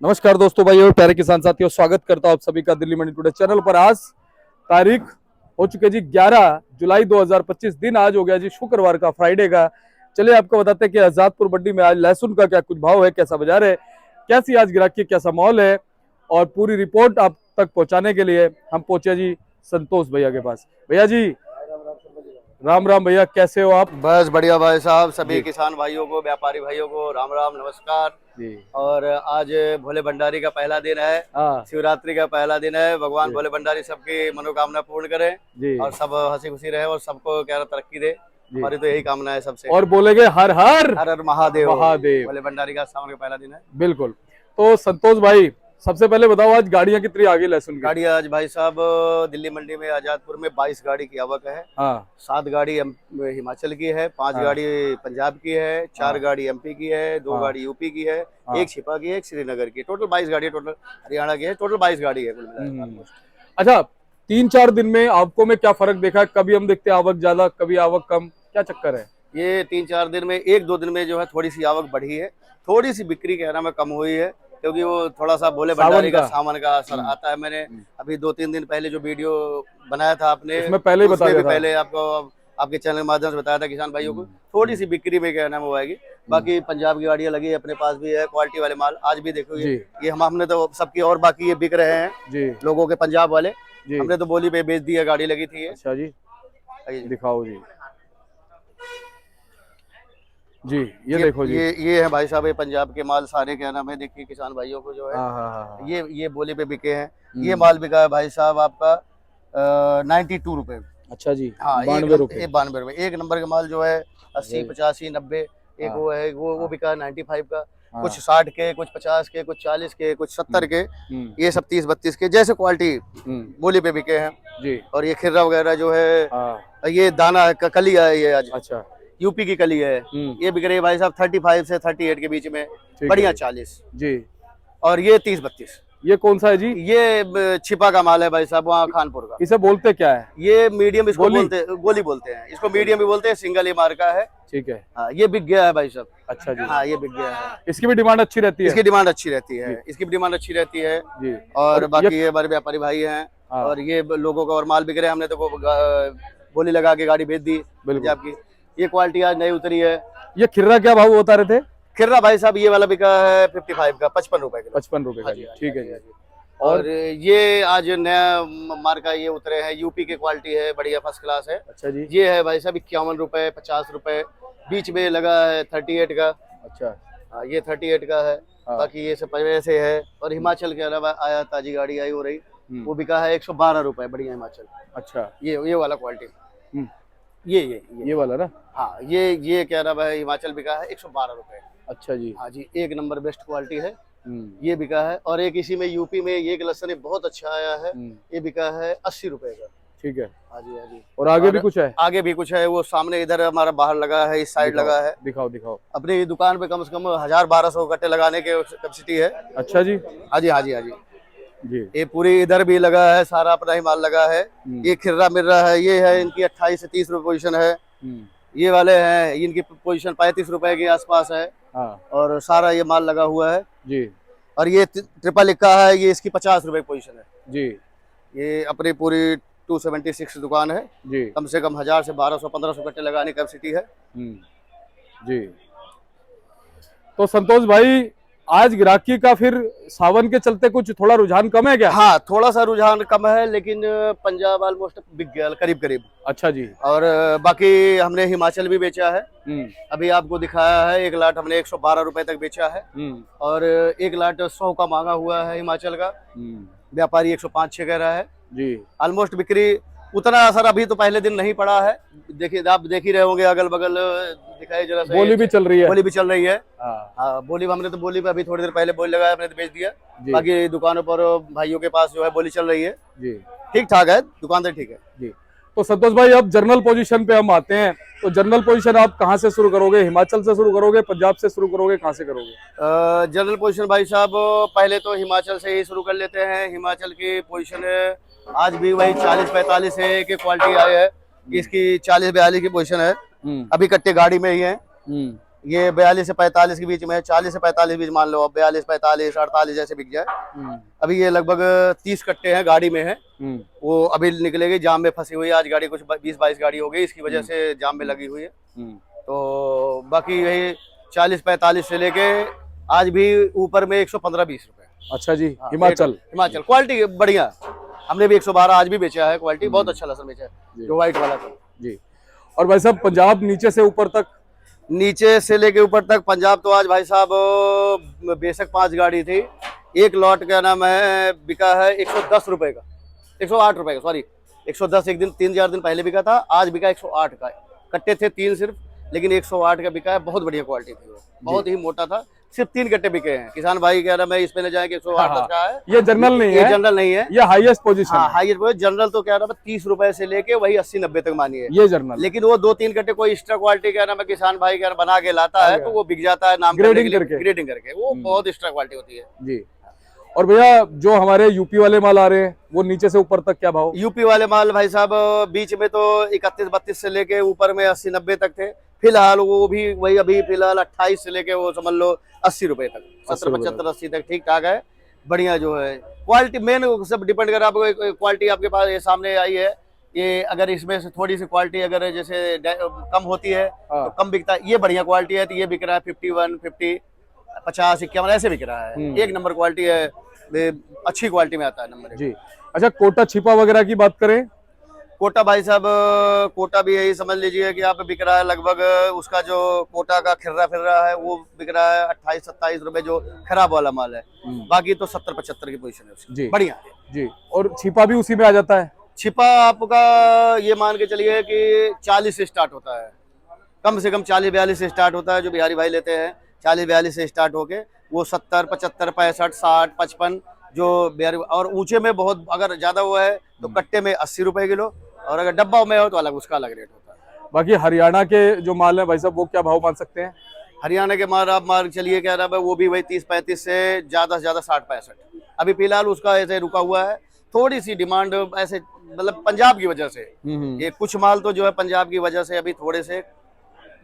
नमस्कार दोस्तों, भाई और प्यारे किसान साथियों, स्वागत करता हूं आप सभी का दिल्ली मंडी टुडे चैनल पर। आज तारीख हो चुके जी 11 जुलाई 2025। दिन आज हो गया जी शुक्रवार का, फ्राइडे का। चलिए आपको बताते हैं कि आजादपुर मंडी में आज लहसुन का क्या कुछ भाव है, कैसा बाजार है, कैसी आज ग्राहकी, कैसा माहौल है, और पूरी रिपोर्ट आप तक पहुंचाने के लिए हम पहुंचे जी संतोष भैया के पास। भैया जी राम राम। भैया कैसे हो आप? बस बढ़िया भाई साहब। सभी किसान भाइयों को, व्यापारी भाइयों को राम राम, नमस्कार जी। और आज भोले भंडारी का पहला दिन है, हाँ शिवरात्रि का पहला दिन है। भगवान भोले भंडारी सबकी मनोकामना पूर्ण करें जी। और सब हंसी खुशी रहे और सबको क्या तरक्की दे। हमारी तो यही कामना है सबसे। और बोलेंगे हर हर हर हर महादेव। महादेव। भोले भंडारी का सावन का पहला दिन है। बिल्कुल। तो संतोष भाई सबसे पहले बताओ, आज गाड़ियां कितनी आ गई लहसुन की? गाड़ी आज भाई साहब दिल्ली मंडी में आजादपुर में 22 गाड़ी की आवक है। हाँ 7 गाड़ी हिमाचल की है, 5 हाँ। गाड़ी पंजाब की है, 4 गाड़ी एमपी की है, 2 हाँ। गाड़ी यूपी की है, हाँ। 1 छिपा की है, 1 श्रीनगर की। टोटल 22 गाड़ी है। टोटल हरियाणा की है। टोटल 22 गाड़ी है कुल मिलाकर almost। अच्छा, 3-4 दिन में आपको में क्या फर्क देखा है? कभी हम देखते हैं आवक ज्यादा, कभी आवक कम, क्या चक्कर है? ये 3-4 दिन में, 1-2 दिन में जो है थोड़ी सी आवक बढ़ी है, थोड़ी सी बिक्री कह रहा मैं कम हुई है, क्योंकि वो थोड़ा सा भोले भंडारी का सामान का असर आता है। मैंने अभी 2-3 दिन पहले जो वीडियो बनाया था आपने, उसमें पहले ही बताया था। पहले आपको आपके चैनल के माध्यम से बताया था किसान भाइयों को थोड़ी सी बिक्री में क्या नाम वो आएगी। बाकी पंजाब की गाड़ियां लगी है, अपने पास भी है क्वालिटी वाले माल। आज भी देखो ये हमने तो सबकी और बाकी ये बिक रहे हैं जी लोगों के, पंजाब वाले जी। हमने तो बोली पे बेच दी है, गाड़ी लगी थी। अच्छा जी, दिखाओ जी। जी ये देखो जी। ये है भाई साहब, ये पंजाब के माल सारे क्या नाम है, देखिए किसान भाइयों को जो है। हाँ हाँ हाँ। ये बोली पे बिके हैं। ये माल बिका है भाई साहब आपका 92 रुपए। अच्छा जी। हाँ 92 रुपए। 92 रुपए। एक नंबर का माल जो है 80, 85, 90। एक वो है, वो बिका 95 का। कुछ 60 के, कुछ 50 के, कुछ 40 के, कुछ 70 के। ये सब 30-32 के, जैसे क्वालिटी बोली पे बिके हैं जी। और ये खिर्रा वगैरह जो है, हाँ। ये दाना कली है ये आज। अच्छा। यूपी की कली है। ये बिक रही है भाई साहब 35 से 38 के बीच में, बढ़िया 40 जी। और ये 30-32। ये कौन सा है जी? ये छिपा का माल है भाई साहब, वहाँ खानपुर का। इसे बोलते क्या है? ये मीडियम इसको गोली बोलते हैं। इसको मीडियम भी बोलते हैं, सिंगल ही मार का है। ठीक है। हाँ ये बिक गया है भाई साहब। अच्छा जी। हाँ ये बिक गया है। इसकी भी डिमांड अच्छी रहती है? इसकी डिमांड अच्छी रहती है, इसकी भी डिमांड अच्छी रहती है जी। और बाकी ये हमारे व्यापारी भाई हैं और ये लोगों का और माल बिक रहे हैं। हमने तो बोली लगा के गाड़ी भेज दी पंजाब की। ये क्वालिटी आज नई उतरी है। ये खिर्रा क्या भाव बता रहे थे? खिर्रा भाई साहब ये वाला बिका है 55 का, 55 रुपए का। 55 रुपए का। ठीक है जी। और ये आज नया मार्का ये उतरे हैं, यूपी की क्वालिटी है, बढ़िया फर्स्ट क्लास है। अच्छा जी। ये है भाई साहब 51 रुपए, 50 रुपए, बीच में लगा है 38 का। अच्छा। हाँ ये 38 का है। बाकी ये सब पहले से है। और हिमाचल के अलावा आया ताजी गाड़ी आई हो रही, वो बिका है 112 रुपए, बढ़िया हिमाचल। अच्छा। ये वाला क्वालिटी, ये वाला ना? हाँ ये क्या नाम है, हिमाचल बिका है 112 रुपए। अच्छा जी। हाँ जी, एक नंबर बेस्ट क्वालिटी है। ये बिका है। और एक इसी में यूपी में ये लहसुन बहुत अच्छा आया है, ये बिका है 80 रुपए का। ठीक है। हाँ जी, हाँ जी। और आगे भी कुछ है? आगे भी कुछ है, वो सामने इधर हमारा बाहर लगा है, इस साइड लगा है। दिखाओ। अपनी दुकान पे कम से कम 1000-1200 कट्टे लगाने के कैपेसिटी है। अच्छा जी। हाँ जी, हाँ जी, हाँ जी जी। ये पूरी इधर भी लगा है, सारा अपना ही माल लगा है। ये खिर्रा मिर्रा है, ये है इनकी 28 से 30 रुपए पोजीशन है। ये वाले हैं, इनकी पोजीशन 35 रुपए के आसपास है। और सारा ये माल लगा हुआ है जी। और ये ट्रिपल लिखा है, ये इसकी 50 रुपए पोजीशन है जी। ये अपनी पूरी 276 दुकान है जी। कम से कम 1000 से 1200-1500 कट्टे लगाने की कैपेसिटी है जी। तो संतोष भाई आज ग्राहकी का फिर सावन के चलते कुछ थोड़ा रुझान कम है क्या? हाँ थोड़ा सा रुझान कम है, लेकिन पंजाब ऑलमोस्ट बिक गया करीब। अच्छा जी। और बाकी हमने हिमाचल भी बेचा है। अभी आपको दिखाया है, 1 लाट हमने 112 रुपए तक बेचा है। और 1 लाट 100 का मांगा हुआ है हिमाचल का। व्यापारी 105-6 कह रहा है जी। ऑलमोस्ट बिक्री उतना असर अभी तो पहले दिन नहीं पड़ा है। देखिए आप देख ही रहे होंगे, अगल बगल दिखाई जरा सा। बोली भी चल रही है। हाँ बोली हमने तो बोली पे अभी थोड़ी देर पहले बोली लगाया, हमने तो बेच दिया। बाकी दुकानों पर भाइयों के पास जो है बोली चल रही है जी। ठीक ठाक है, दुकानदार ठीक है जी। तो संतोष भाई अब जनरल पोजीशन पे हम आते हैं, तो जनरल पोजीशन आप कहाँ से शुरू करोगे? हिमाचल से शुरू करोगे, पंजाब से शुरू करोगे, कहाँ से करोगे? जनरल पोजीशन भाई साहब पहले तो हिमाचल से ही शुरू कर लेते हैं। हिमाचल की पोजीशन आज भी वही 40-45 है कि क्वालिटी आई है। इसकी 40-42 की पोजीशन है। अभी कट्टे गाड़ी में ही है। ये 42 से 45 के बीच में है, 40 से 45 बीच मान लो, अब 42, 45, 48 ऐसे बिक जाए। अभी ये लगभग 30 कट्टे हैं, गाड़ी में है, वो अभी निकलेगी, जाम में फंसी हुई है। आज गाड़ी कुछ 20-22 गाड़ी हो गई, इसकी वजह से जाम में लगी हुई है। तो बाकी यही 40-45 से लेके आज भी ऊपर में 115-120 रुपए। अच्छा जी। हिमाचल क्वालिटी बढ़िया, हमने भी 112 आज भी बेचा है, क्वालिटी बहुत अच्छा लहसुन बेचा है, जो व्हाइट वाला था जी। और भाई साहब पंजाब नीचे से ऊपर तक, नीचे से लेके ऊपर तक पंजाब तो आज भाई साहब बेशक 5 गाड़ी थी, एक लॉट क्या नाम है बिका है 110 रुपए का, 108 रुपए का, सॉरी 110 एक दिन 3-4 दिन पहले बिका था, आज बिका 108 का। कट्टे थे 3 सिर्फ, लेकिन 108 का बिका है, बहुत बढ़िया क्वालिटी थी वो, बहुत ही मोटा था, सिर्फ 3 कट्टे बिके हैं। किसान भाई कह रहा मैं इस पे ले जाएंगे 108 का है, ये जनरल नहीं है, ये जनरल नहीं है, ये हाईएस्ट पोजीशन है। Highest position. जनरल तो कह रहा 30 रुपए से लेके वही 80-90 तक मानिए, ये जनरल। लेकिन वो 2-3 कट्टे कोई एक्स्ट्रा क्वालिटी कह रहा किसान भाई कह बना के लाता है, तो वो बिक जाता है नाम ग्रेडिंग करके, वो बहुत एक्स्ट्रा क्वालिटी होती है जी। और भैया जो हमारे यूपी वाले माल आ रहे हैं, वो नीचे से ऊपर तक क्या भाव? यूपी वाले माल भाई साहब बीच में तो 31-32 से लेके ऊपर में 80-90 तक थे, फिलहाल वो भी वही, अभी फिलहाल 28 से लेके वो समझ लो 80 रुपए तक, 70-75-80 तक ठीक ठाक है, बढ़िया जो है क्वालिटी। मेन सब डिपेंड कर, आपको क्वालिटी आपके पास ये सामने आई है, ये अगर इसमें से थोड़ी सी क्वालिटी अगर जैसे कम होती है तो कम बिकता है, ये बढ़िया क्वालिटी है तो ये बिक रहा है 51, 50, 50, 51 ऐसे बिक रहा है, एक नंबर क्वालिटी है, अच्छी क्वालिटी में आता है नंबर जी। अच्छा कोटा छिपा वगैरह की बात करें, कोटा भाई साहब, कोटा भी यही समझ लीजिए कि यहाँ पे बिक रहा है लगभग, उसका जो कोटा का खिर्रा फिर रहा है वो बिक रहा है 28-27 रुपए, जो खराब वाला माल है, बाकी तो 70-75 की पोजीशन है उसकी, बढ़िया जी। और छिपा भी उसी में आ जाता है? छिपा आपका ये मान के चलिए कि 40 से स्टार्ट होता है, कम से कम 40-42 से स्टार्ट होता है, जो बिहारी भाई लेते हैं 40-42 से स्टार्ट होके वो 70, 75, 65, 60, 55 जो बिहारी, और ऊंचे में बहुत अगर ज्यादा हुआ है तो कट्टे में 80 रुपए किलो, और अगर डब्बा में हो तो अलग, उसका अलग रेट होता है। बाकी हरियाणा के जो माल है भाई साहब, वो क्या भाव मान सकते हैं? हरियाणा के माल आप मान चलिए क्या रहा है, वो भी वही 30-35 से ज्यादा 60-65, अभी फिलहाल उसका ऐसे रुका हुआ है, थोड़ी सी डिमांड ऐसे मतलब पंजाब की वजह से, ये कुछ माल तो जो है पंजाब की वजह से अभी थोड़े से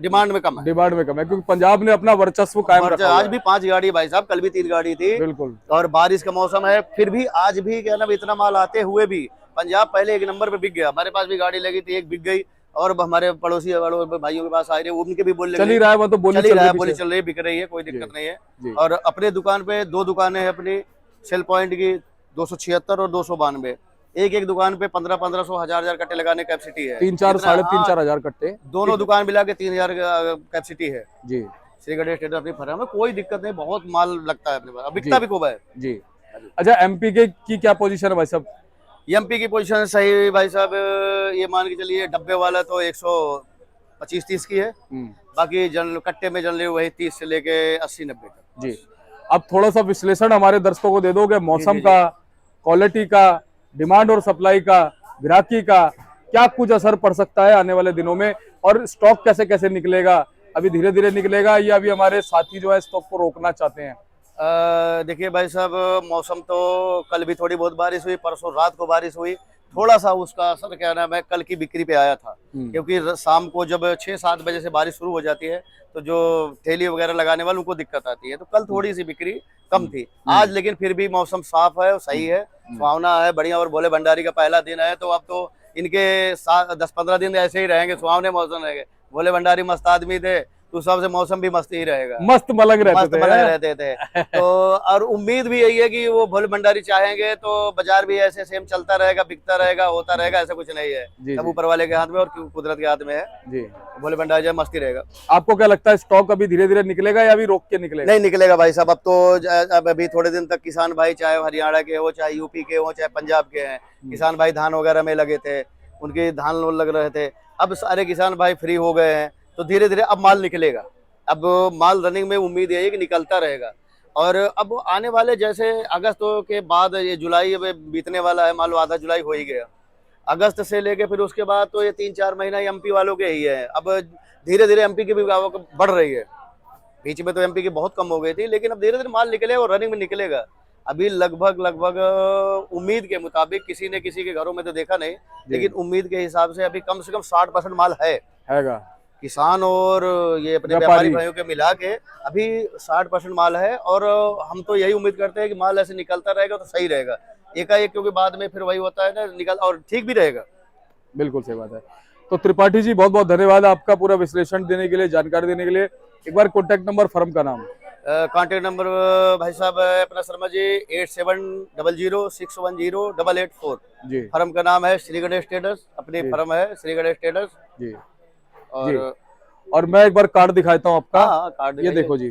डिमांड में कम है, क्योंकि पंजाब ने अपना वर्चस्व कायम रखा है। आज भी 5 गाड़ी भाई साहब, कल भी 3 गाड़ी थी, बिल्कुल, और बारिश का मौसम है, फिर भी आज भी क्या ना इतना माल आते हुए भी पंजाब पहले 1 नंबर पे बिक गया। हमारे पास भी गाड़ी लगी थी, एक बिक गई, और हमारे पड़ोसी भाइयों के पास आ रहे, उनके भी बोल चल ही रहा है, वो तो बोली चल रही है, बिक रही है, कोई दिक्कत नहीं है। और अपने दुकान पे 2 दुकानें हैं अपनी सेल पॉइंट की, 276 और 292, एक दुकान पे 1500-1500 1000 कट्टे लगाने कैपेसिटी है, 3-4 साढ़े 3-4 हजार कट्टे, दोनों दुकान मिला के 3000 कैपेसिटी है जी। श्री गणेश ट्रेडर्स अपनी फर्म में, कोई दिक्कत नहीं, बहुत माल लगता है अपने पास, बिकता भी खूब है जी। अच्छा एमपी के की क्या पोजीशन है भाई साहब? एमपी की पोजीशन सही भाई साहब, ये मान के चलिए डब्बे वाला तो 125-30 की है, बाकी जनरल कट्टे में जनरल वही 30 से लेके 80-90 तक जी। अब थोड़ा सा विश्लेषण हमारे दर्शकों को दे दोगे, मौसम का, क्वालिटी का, डिमांड और सप्लाई का, ग्राहकी का, क्या कुछ असर पड़ सकता है आने वाले दिनों में, और स्टॉक कैसे कैसे निकलेगा, अभी धीरे धीरे निकलेगा या अभी हमारे साथी जो है स्टॉक को रोकना चाहते हैं? देखिए भाई साहब, मौसम तो कल भी थोड़ी बहुत बारिश हुई, परसों रात को बारिश हुई, थोड़ा सा उसका असर क्या नाम है कल की बिक्री पे आया था, क्योंकि शाम को जब 6-7 बजे से बारिश शुरू हो जाती है तो जो ठेली वगैरह लगाने वालों को दिक्कत आती है, तो कल थोड़ी सी बिक्री कम थी। आज लेकिन फिर भी मौसम साफ है, सही है, सुहावना है, बढ़िया, और भोले भंडारी का पहला दिन है, तो अब तो इनके 10-15 दिन ऐसे ही रहेंगे, सुहावने मौसम रहेंगे। भोले भंडारी मस्त आदमी थे, तो सबसे मौसम भी मस्त ही रहेगा, मस्त मलंग रहते थे। तो और उम्मीद भी यही है कि वो भोले भंडारी चाहेंगे तो बाजार भी ऐसे सेम चलता रहेगा, बिकता रहेगा, होता रहेगा, ऐसा कुछ नहीं है, सब ऊपर वाले के हाथ में और कुदरत के हाथ में है जी। भोले भंडारी जो मस्ती रहेगा। आपको क्या लगता है, स्टॉक अभी धीरे धीरे निकलेगा या अभी रोक के निकलेगा? नहीं निकलेगा भाई साहब, अब तो अभी थोड़े दिन तक किसान भाई चाहे हरियाणा के हो, चाहे यूपी के हो, चाहे पंजाब के हैं, किसान भाई धान वगैरह में लगे थे, उनके धान लग रहे थे, अब सारे किसान भाई फ्री हो गए हैं, तो धीरे धीरे अब माल निकलेगा, अब माल रनिंग में उम्मीद है कि निकलता रहेगा। और अब आने वाले जैसे अगस्त के बाद ये जुलाई अब बीतने वाला है, मान लो आधा जुलाई हो ही गया, अगस्त से लेके फिर उसके बाद तो ये 3-4 महीना एमपी वालों के ही है। अब धीरे धीरे एमपी की भी आवक बढ़ रही है, बीच में तो एमपी की बहुत कम हो गई थी, लेकिन अब धीरे धीरे माल निकलेगा और रनिंग में निकलेगा। अभी लगभग उम्मीद के मुताबिक, किसी ने किसी के घरों में तो देखा नहीं, लेकिन उम्मीद के हिसाब से अभी कम से कम 60% माल हैगा किसान और ये अपने व्यापारी। व्यापारी भाइयों के मिला के अभी 60% माल है, और हम तो यही उम्मीद करते हैं कि माल ऐसे निकलता रहेगा तो सही रहेगा एकाएक, क्योंकि बाद में फिर वही होता है ना, निकल और ठीक भी रहेगा। बिल्कुल सही बात है। तो त्रिपाठी जी बहुत बहुत धन्यवाद आपका पूरा विश्लेषण देने के लिए, जानकारी देने के लिए। एक बार कॉन्टैक्ट नंबर, फर्म का नाम। कांटेक्ट नंबर भाई साहब है अपना शर्मा जी 8700610884। जी फर्म का नाम है श्री गणेश ट्रेडर्स, अपनी जी। फर्म है श्री गणेश ट्रेडर्स। जी और जी। और मैं एक बार कार्ड दिखाता हूँ आपका। हाँ, कार्ड ये दिखाइए। देखो जी,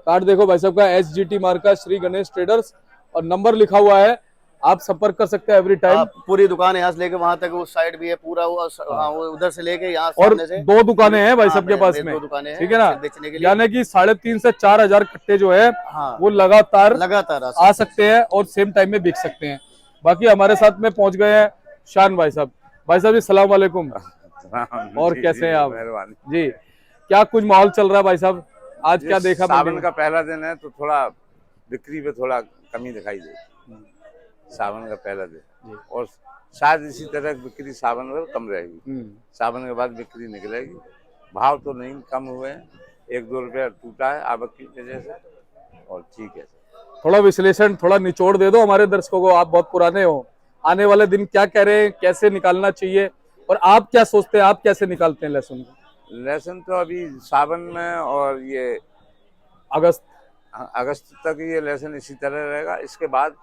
कार्ड देखो भाई साहब का, SGT मार्क का, श्री गणेश ट्रेडर्स, और नंबर लिखा हुआ है। आप संपर्क कर सकते हैं एवरी टाइम। आप पूरी दुकान यहाँ से लेके वहां तक, उस साइड भी है पूरा वो, हाँ, वो उधर से लेके यहाँ और सामने से 2 दुकानें हैं भाई हाँ, साहब के पास में, 2 दुकानें हैं ठीक है ना। बेचने के लिए। यानी कि 3,500 से 4,000 कट्टे जो है हाँ, वो लगातार लगातार आ सकते हैं और सेम टाइम में बिक सकते हैं। बाकी हमारे साथ में पहुंच गए हैं शान भाई साहब। भाई साहब जी सलाम वालेकुम। और कैसे हैं आप जी? क्या कुछ माहौल चल रहा है भाई साहब, आज क्या देखा? सावन का पहला दिन है तो थोड़ा बिक्री पे थोड़ा कमी दिखाई देती, सावन का पहला दिन, और शायद इसी तरह बिक्री सावन में कम रहेगी। सावन के बाद बिक्री निकलेगी। भाव तो नहीं कम हुए हैं, 1-2 रुपया टूटा है आवक की वजह से, और ठीक है। थोड़ा विश्लेषण, थोड़ा निचोड़ दे दो हमारे दर्शकों को, आप बहुत पुराने हो। आने वाले दिन क्या कह रहे हैं, कैसे निकालना चाहिए, और आप क्या सोचते हैं, आप कैसे निकालते हैं लहसुन को? लहसुन तो अभी सावन में और ये अगस्त तक ये लहसुन इसी तरह रहेगा। इसके बाद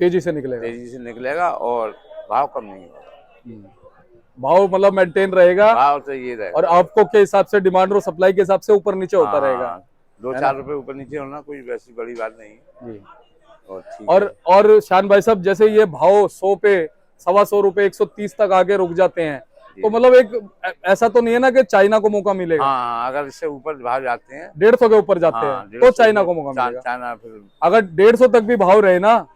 तेजी से निकलेगा और भाव कम नहीं होगा। भाव मतलब मेंटेन रहेगा, भाव तो ये रहेगा, और आपको के हिसाब से, डिमांड और सप्लाई के हिसाब से ऊपर नीचे होता रहेगा। 2-4 रुपए ऊपर नीचे होना कोई वैसी बड़ी बात नहीं है जी। और ठीक और शान भाई साहब, जैसे ये भाव 100 पे, 125 रुपए, 130 तक आगे रुक जाते हैं, तो मतलब एक ऐसा तो नहीं है ना कि चाइना को मौका मिलेगा? हाँ, अगर इससे ऊपर भाव जाते हैं, 150 के ऊपर जाते हैं, तो चाइना को मौका मिलेगा। चाइना फिर अगर 150 तक भी भाव रहे ना,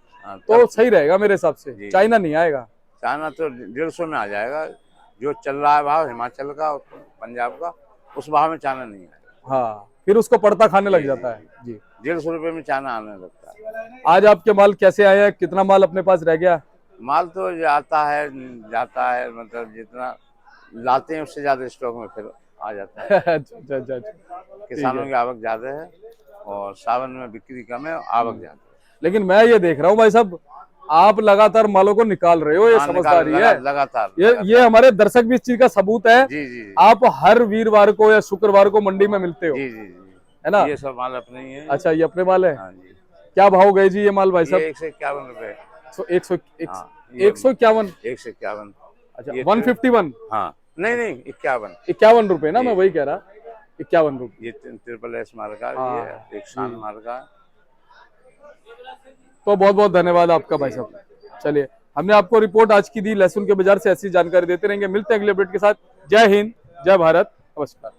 तो सही रहेगा मेरे हिसाब से। चाइना नहीं आएगा, चाइना तो 150 में आ जाएगा। जो चल रहा है भाव हिमाचल का, पंजाब का, उस भाव में चाइना नहीं आएगा। हाँ, फिर उसको पड़ता खाने लग जाता है जी। 150 रुपए में चाइना आने लगता है। आज आपके माल कैसे आए हैं, कितना माल अपने पास रह गया? माल तो जाता है, मतलब जितना लाते हैं उससे ज्यादा स्टॉक में फिर आ जाता है। अच्छा। किसानों की आवक ज्यादा है और सावन में बिक्री कम है, आवक ज्यादा है। लेकिन मैं ये देख रहा हूँ भाई साहब, आप लगातार मालों को निकाल रहे हो, ये समझदारी है लगातार। ये हमारे दर्शक भी इस चीज का सबूत है। जी। आप हर वीरवार को या शुक्रवार को मंडी में मिलते हो? जी, है ना? ये सब माल अपने ही है। अच्छा, ये अपने माल है। हाँ जी। क्या भाव गए जी ये माल भाई साहब? 151 रुपए। 151। 151। अच्छा, 151। हाँ, नहीं 51 रुपए ना, मैं वही कह रहा, 51 रुपए। ये SSS माल का, ये एक शान माल का। तो बहुत बहुत धन्यवाद आपका भाई साहब। चलिए, हमने आपको रिपोर्ट आज की दी लहसुन के बाजार से। ऐसी जानकारी देते रहेंगे, मिलते हैं अगले अपडेट के साथ। जय हिंद, जय भारत, नमस्कार।